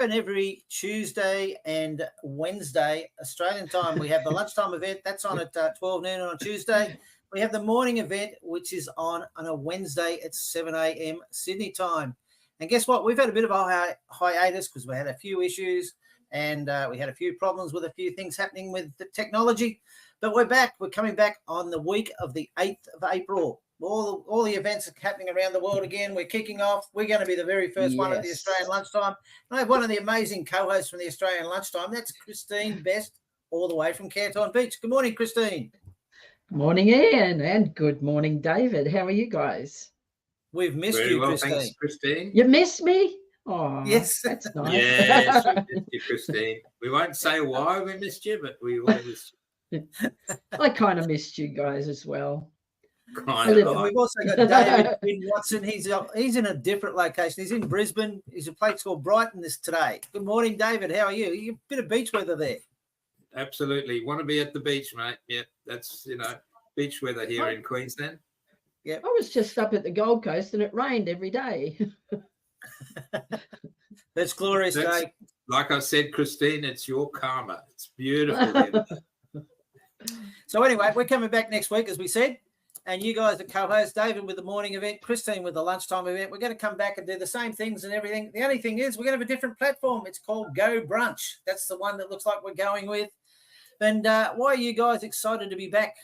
And every Tuesday and Wednesday, Australian time, we have the lunchtime event. That's on at 12 noon on Tuesday. We have the morning event, which is on a Wednesday at 7 a.m. Sydney time. And guess what? We've had a bit of a hiatus because we had a few issues and we had a few problems with a few things happening with the technology. But we're back. We're coming back on the week of the 8th of April. All the events are happening around the world again. We're kicking off. We're going to be the very first one at the Australian Lunchtime. And I have one of the amazing co-hosts from the Australian Lunchtime. That's Christine Best, all the way from Canton Beach. Good morning, Christine. Good morning, Ian, and good morning, David. How are you guys? We've missed you, Christine. Thanks, Christine. You missed me? Oh, yes, that's nice. Yes, we missed you, Christine. We won't say why we missed you, but we all missed you. I kind of missed you guys as well. We've also got David Watson. He's in a different location. He's in Brisbane. He's a place called Brighton today. Good morning, David. How are you? You a bit of beach weather there. Absolutely. Want to be at the beach, mate. Yeah, that's, beach weather here in Queensland. Yeah. I was just up at the Gold Coast and it rained every day. That's glorious day. Like I said, Christine, it's your karma. It's beautiful. So anyway, we're coming back next week, as we said. And you guys are co-hosts, David with the morning event, Christine with the lunchtime event. We're going to come back and do the same things and everything. The only thing is we're going to have a different platform. It's called GoBrunch. That's the one that looks like we're going with. And why are you guys excited to be back?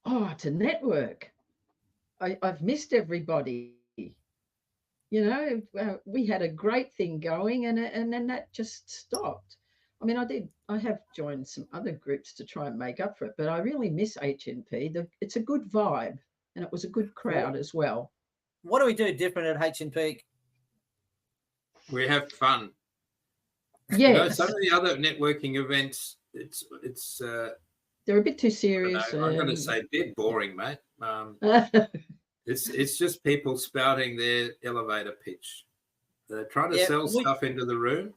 Oh, to network. I've missed everybody. We had a great thing going and then that just stopped. I mean, I have joined some other groups to try and make up for it, but I really miss HNP. It's a good vibe and it was a good crowd as well. What do we do different at HNP? We have fun. Yes. Some of the other networking events, it's they're a bit too serious. I'm going to say dead boring, mate. It's just people spouting their elevator pitch. They're trying to sell stuff into the room.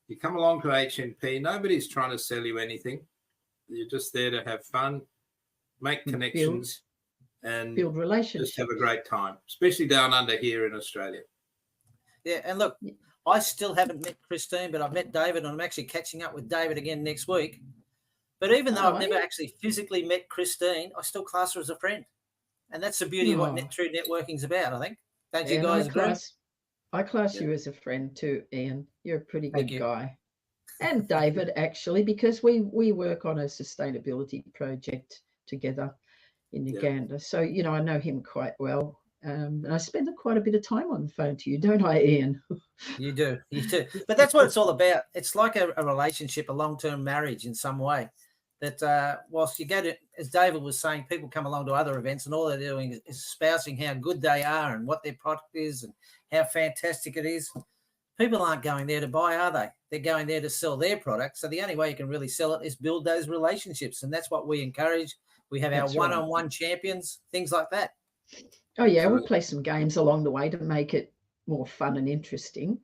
You come along to HNP, nobody's trying to sell you anything. You're just there to have fun, make connections, and build relationships. Just have a great time, especially down under here in Australia. Yeah, and look, I still haven't met Christine, but I've met David, and I'm actually catching up with David again next week. But even though I've never actually physically met Christine, I still class her as a friend. And that's the beauty of what true networking's about, I think. Don't you guys agree? I class you as a friend too, Ian. You're a pretty good guy. And David, actually, because we work on a sustainability project together in Uganda. So, I know him quite well. And I spend quite a bit of time on the phone to you, don't I, Ian? You do. But that's what it's all about. It's like a relationship, a long-term marriage in some way. That whilst you go to, as David was saying, people come along to other events and all they're doing is espousing how good they are and what their product is and how fantastic it is. People aren't going there to buy, are they? They're going there to sell their product. So the only way you can really sell it is build those relationships. And that's what we encourage. We have our one-on-one champions, things like that. Oh, yeah, we'll play some games along the way to make it more fun and interesting.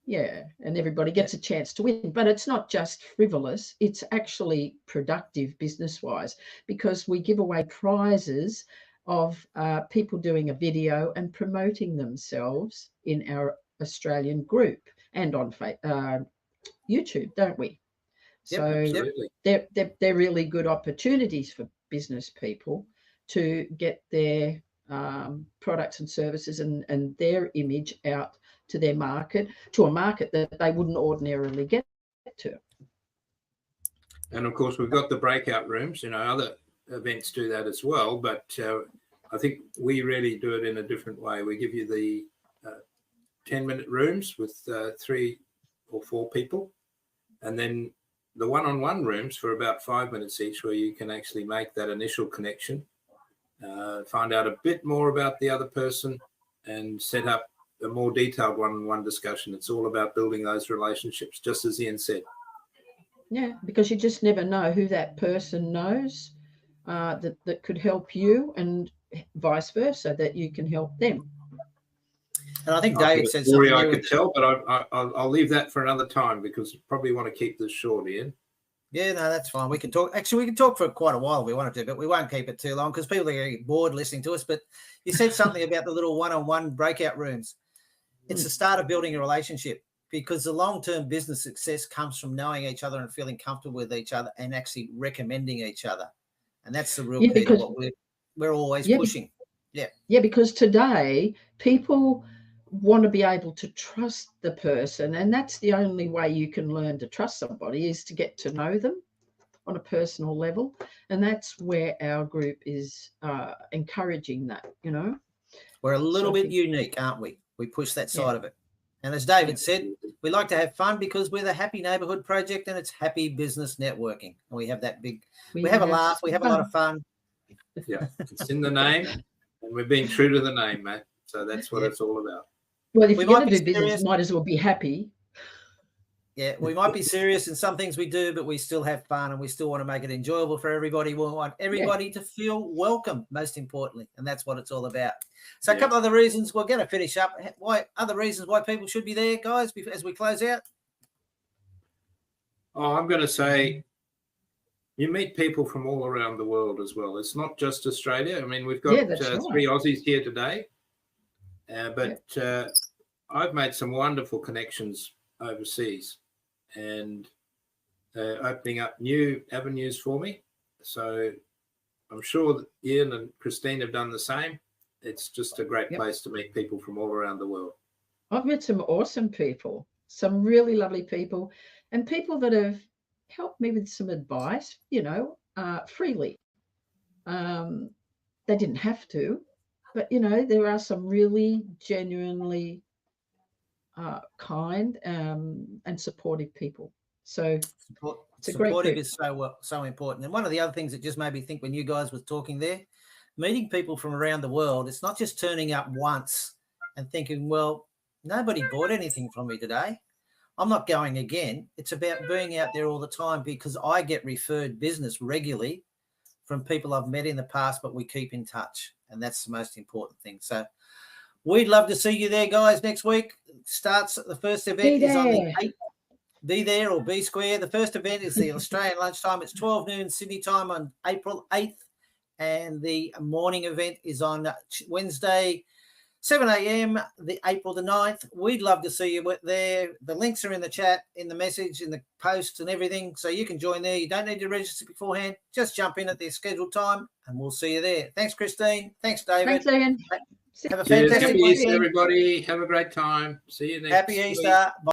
Yeah, and everybody gets a chance to win. But it's not just frivolous. It's actually productive business-wise because we give away prizes of people doing a video and promoting themselves in our Australian group and on YouTube, don't we? So they're really good opportunities for business people to get their products and services and their image out to their market, to a market that they wouldn't ordinarily get to. And of course, we've got the breakout rooms. Other events do that as well, but I think we really do it in a different way. We give you the 10-minute rooms with 3 or 4 people, and then the one-on-one rooms for about 5 minutes each, where you can actually make that initial connection, find out a bit more about the other person, and set up a more detailed one-on-one discussion. It's all about building those relationships, just as Ian said. Yeah, because you just never know who that person knows that could help you, and vice versa, that you can help them. And I think David said something. I could tell, but I'll leave that for another time because you probably want to keep this short, Ian. Yeah, no, that's fine. We can talk. Actually, we can talk for quite a while if we wanted to, but we won't keep it too long because people are going to get bored listening to us. But you said something about the little one-on-one breakout rooms. It's the start of building a relationship, because the long-term business success comes from knowing each other and feeling comfortable with each other and actually recommending each other. And that's the real key to what we're always pushing. Yeah, because today people want to be able to trust the person, and that's the only way you can learn to trust somebody, is to get to know them on a personal level. And that's where our group is encouraging that, We're a little bit unique, aren't we? We push that side of it. And as David said, we like to have fun because we're the Happy Neighbourhood Project, and it's happy business networking. And we have that big, we have a laugh, we have a lot of fun. Yeah, it's in the name, and we're being true to the name, mate. So that's what it's all about. Well, if you're going to do business, you might as well be happy. Yeah, we might be serious in some things we do, but we still have fun, and we still want to make it enjoyable for everybody. We want everybody to feel welcome, most importantly, and that's what it's all about. So a couple other reasons, we're going to finish up. Other reasons why people should be there, guys, as we close out? Oh, I'm going to say you meet people from all around the world as well. It's not just Australia. I mean, we've got 3 Aussies here today, but I've made some wonderful connections overseas, and opening up new avenues for me. So I'm sure that Ian and Christine have done the same. It's just a great place to meet people from all around the world. I've met some awesome people, some really lovely people, and people that have helped me with some advice, freely. They didn't have to, but, there are some really genuinely kind and supportive people. So supportive is so important. And one of the other things that just made me think when you guys were talking there, meeting people from around the world, it's not just turning up once and thinking, well, nobody bought anything from me today, I'm not going again. It's about being out there all the time, because I get referred business regularly from people I've met in the past, but we keep in touch, and that's the most important thing. So we'd love to see you there, guys, next week. The first event is on the 8th. Be there or be square. The first event is the Australian Lunchtime. It's 12 noon Sydney time on April 8th. And the morning event is on Wednesday, 7 a.m., the April the 9th. We'd love to see you there. The links are in the chat, in the message, in the posts and everything. So you can join there. You don't need to register beforehand. Just jump in at the scheduled time and we'll see you there. Thanks, Christine. Thanks, David. Thanks, Ian. Have a fantastic Happy Easter, everybody. Have a great time. See you next week. Happy Easter. Bye.